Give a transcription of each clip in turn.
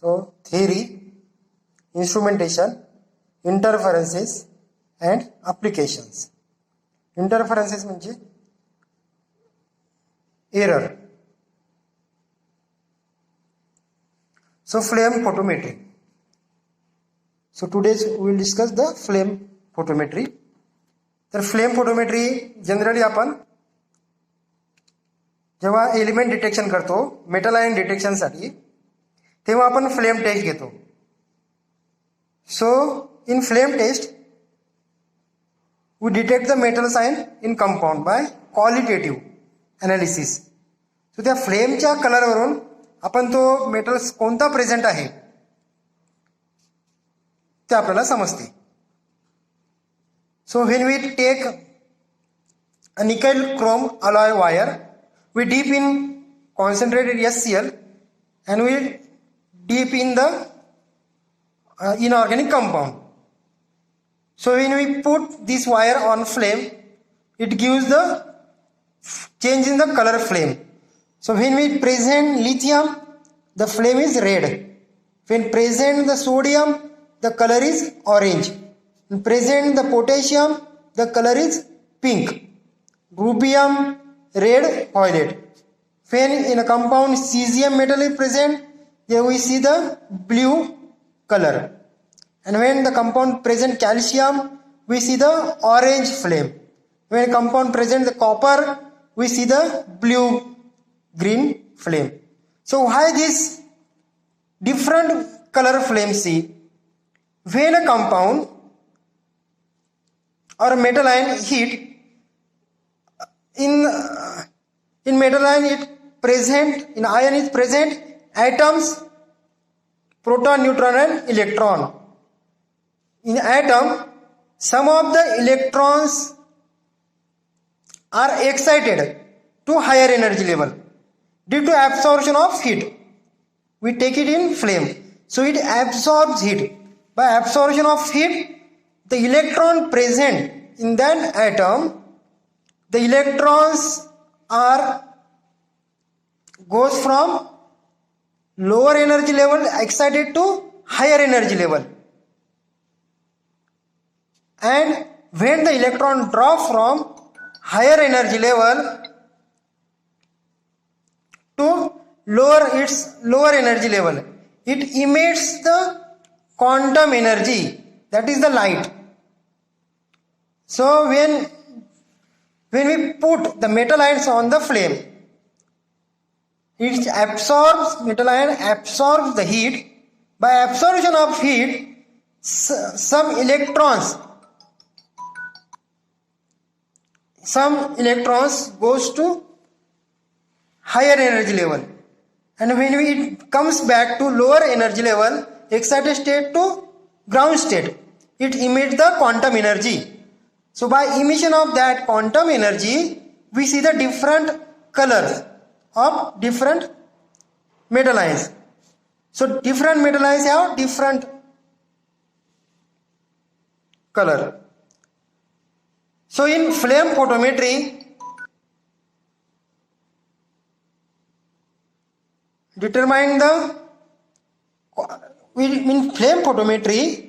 So theory, instrumentation, interferences and applications. Interferences म्हणजे error. So flame photometry. So today we will discuss the flame photometry. तर flame photometry generally आपण जेव्हा element detection करतो metal ion डिटेक्शनसाठी तेव्हा आपण flame test घेतो. So in flame test we detect the metals ion in compound by qualitative analysis. So त्या फ्लेमच्या कलरवरून आपण तो मेटल्स कोणता प्रेझेंट आहे ते आपल्याला समजते. So when we take a nickel chrome alloy wire, we dip in concentrated HCl and we dip in the inorganic compound. So when we put this wire on flame, it gives the change in the color flame. So when we present lithium, the flame is red. When present the sodium, the color is orange. Present the potassium, the color is pink. Rubium, red, violet. When in a compound cesium metal is present, there we see the blue color. And when the compound present calcium, we see the orange flame. When compound present the copper, we see the blue green flame. So why this different color flame see? When a compound or metal ion heat in metal ion it present in ion is present atoms, proton, neutron and electron. In atom some of the electrons are excited to higher energy level due to absorption of heat. We take it in flame, so it absorbs heat. By absorption of heat, the electron present in that atom, the electrons are goes from lower energy level excited to higher energy level. And when the electron drop from higher energy level to its lower energy level, it emits the quantum energy, that is the light. So when we put the metal ions on the flame, it absorbs, metal ion absorbs the heat. By absorption of heat, some electrons goes to higher energy level, and when it comes back to lower energy level, excited state to ground state, it emits the quantum energy. So by emission of that quantum energy, we see the different colors of different metal ions. So different metal ions have different color. So in flame photometry, in flame photometry,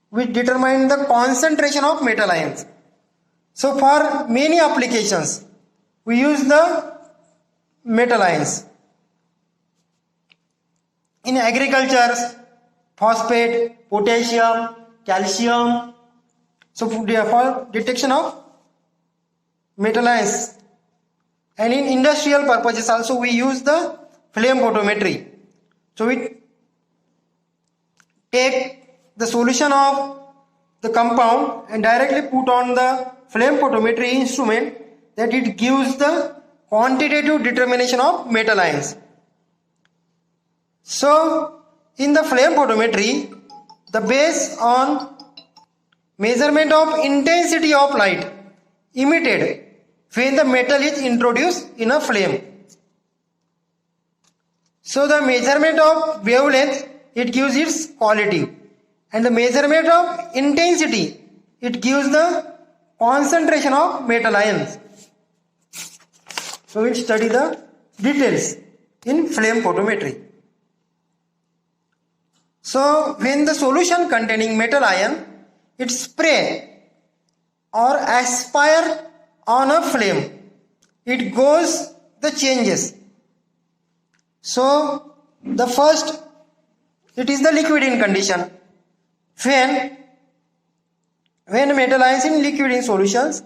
we determine the concentration of metal ions. So for many applications, we use the metal ions. In agriculture, phosphate, potassium, calcium. So for detection of metal ions. And in industrial purposes also we use the flame photometry. So we take the solution of the compound and directly put on the flame photometry instrument, that it gives the quantitative determination of metal ions. So in the flame photometry, the based on measurement of intensity of light emitted when the metal is introduced in a flame. So the measurement of wavelength, it gives its quality. And the measurement of intensity, it gives the concentration of metal ions. So we'll study the details in flame photometry. So when the solution containing metal ion, it spray or aspire on a flame, it goes the changes. So the first, it is the liquid in condition. When metal ions in liquid in solutions,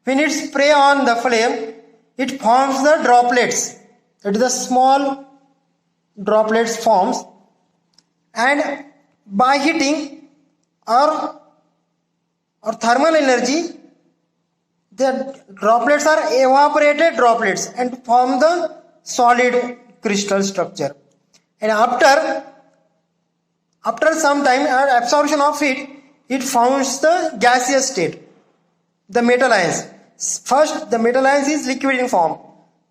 when it spray on the flame, it forms the droplets. It is the small droplets forms, and by heating or thermal energy, the droplets are evaporated droplets and form the solid crystal structure. And after some time absorption of heat, it forms the gaseous state, the metal ions. First the metal ions is liquid in form,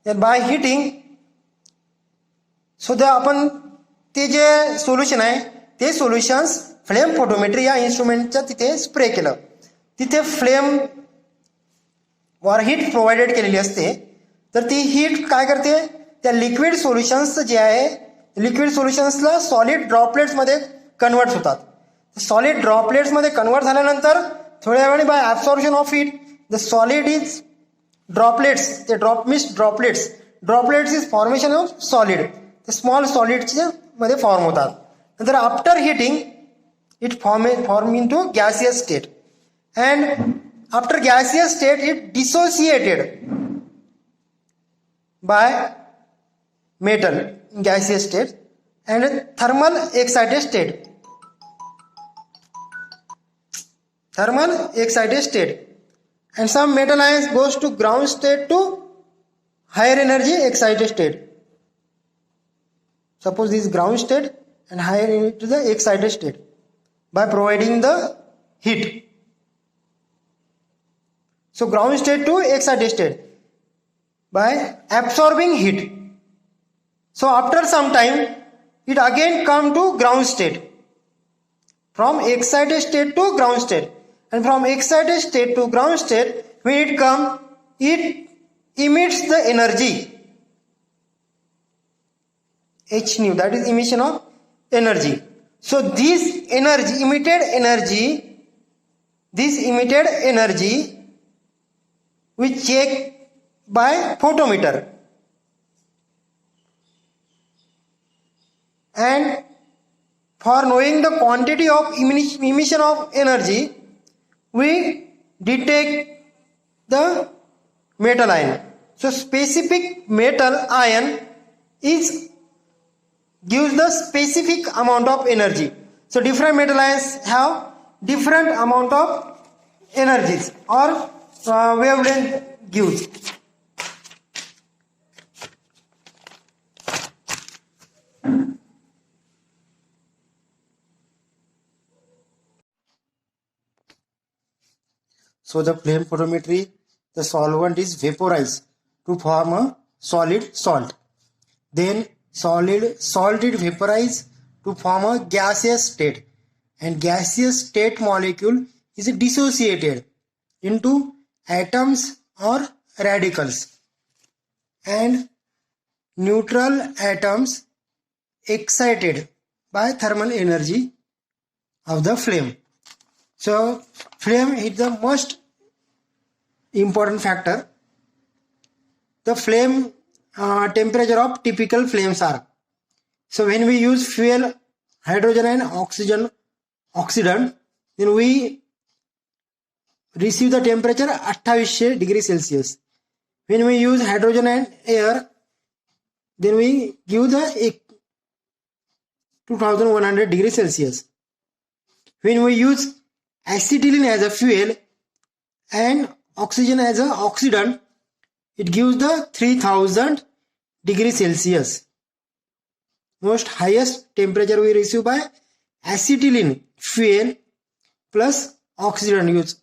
then by heating, so the आपण ते जे solution आहे ते solutions flame photometry या इन्स्ट्रुमेंटच्या तिथे spray केलं. तिथे flame वर heat provided केलेली असते. तर ती हीट काय करते, त्या लिक्विड सोल्युशन्स जे आहे लिक्विड सोल्युशन्सला सॉलिड ड्रॉपलेट्समध्ये कन्वर्ट होतात. सॉलिड ड्रॉपलेट्समध्ये कन्वर्ट झाल्यानंतर थोड्या वेळाने by absorption of heat the solid is droplets, ते droplets is formation of solid, ते स्मॉल सॉलिडच्या मध्ये फॉर्म होतात. नंतर after heating it form into gaseous state, and after gaseous state it dissociated by metal in gaseous state and thermal excited state. And some metal ions goes to ground state to higher energy excited state. Suppose this is ground state and higher into the excited state by providing the heat. So ground state to excited state by absorbing heat. So after some time it again come to ground state, from excited state to ground state, and from excited state to ground state when it come, it emits the energy h nu, that is emission of energy. So this emitted energy we check by photometer. And for knowing the quantity of emission of energy, we detect the metal ion. So specific metal ion gives the specific amount of energy. So different metal ions have different amount of energies or wavelength gives. So the flame photometry, the solvent is vaporized to form a solid salt. Then solid salt is vaporized to form a gaseous state, and gaseous state molecule is dissociated into atoms or radicals, and neutral atoms excited by thermal energy of the flame. So flame is the most important factor. The flame temperature of typical flames are, so when we use fuel, hydrogen and oxygen oxidant, then we receive the temperature 2800 degrees Celsius. When we use hydrogen and air, then we give the 2100 degrees Celsius. When we use acetylene as a fuel and oxygen as an oxidant, it gives the 3000 degrees Celsius. Most highest temperature we receive by acetylene fuel plus oxidant use.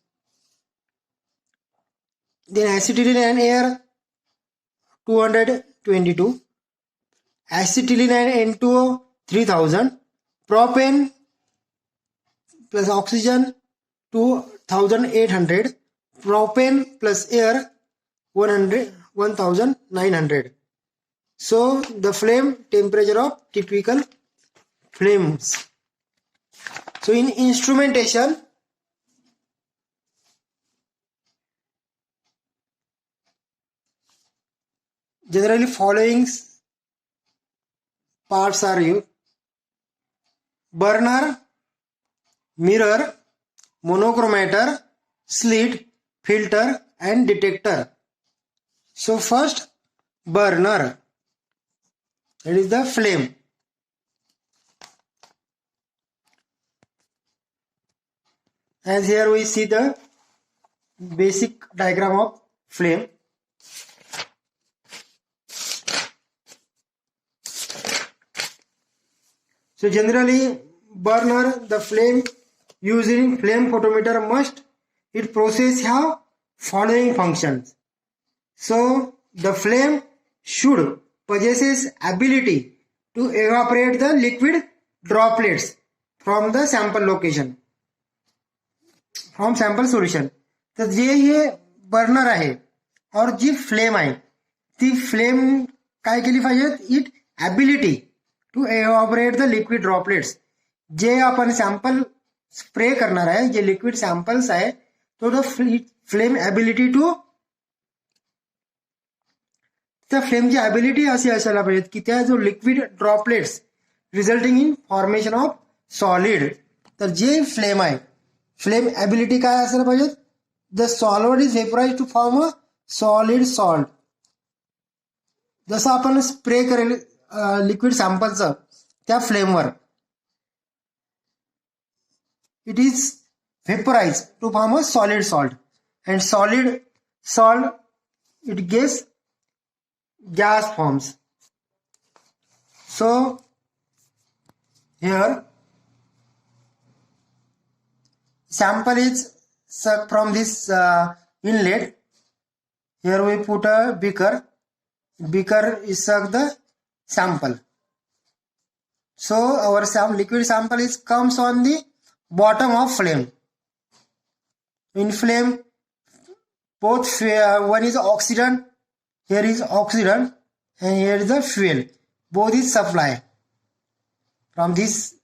Then acetylene and air 222, acetylene and N2O 3000, propane plus oxygen 2800, propane plus air 1900. So the flame temperature of typical flames. So in instrumentation, generally following parts are used: burner, mirror, monochromator, slit, filter and detector. So first, burner, that is the flame. As here we see the basic diagram of flame. So generally burner, the flame using flame photometer must it process have following functions. So the flame should possesses ability to evaporate the liquid droplets from the sample location, from sample solution. तर जे हे burner आहे और जी flame आहे ती flame काय केली पाहिजे, it ability to evaporate the liquid droplets. जे आपण सॅम्पल स्प्रे करणार आहे, जे लिक्विड सॅम्पल्स आहे, तो द फ्लेम ॲबिलिटी टू, त्या फ्लेमची ॲबिलिटी अशी असायला पाहिजे की त्या जो liquid droplets resulting in formation of solid. तर जे फ्लेम आहे, फ्लेम ॲबिलिटी काय असायला पाहिजे, the solvent is vaporize to form a solid salt. जसं आपण स्प्रे करेल लिक्विड सॅम्पलचं त्या फ्लेमवर, it is vaporized to form a solid salt, and solid salt it gives gas forms. So here sample is sucked from this inlet. Here we put a beaker is suck the sample. So our liquid sample is comes on the bottom of flame. In flame, both one is oxidant, here is oxidant, and here is the fuel. Both is supply. From this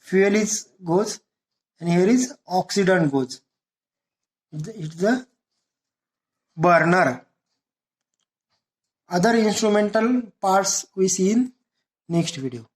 fuel is goes, and here is oxidant goes. It's the burner. Other instrumental parts we see in next video.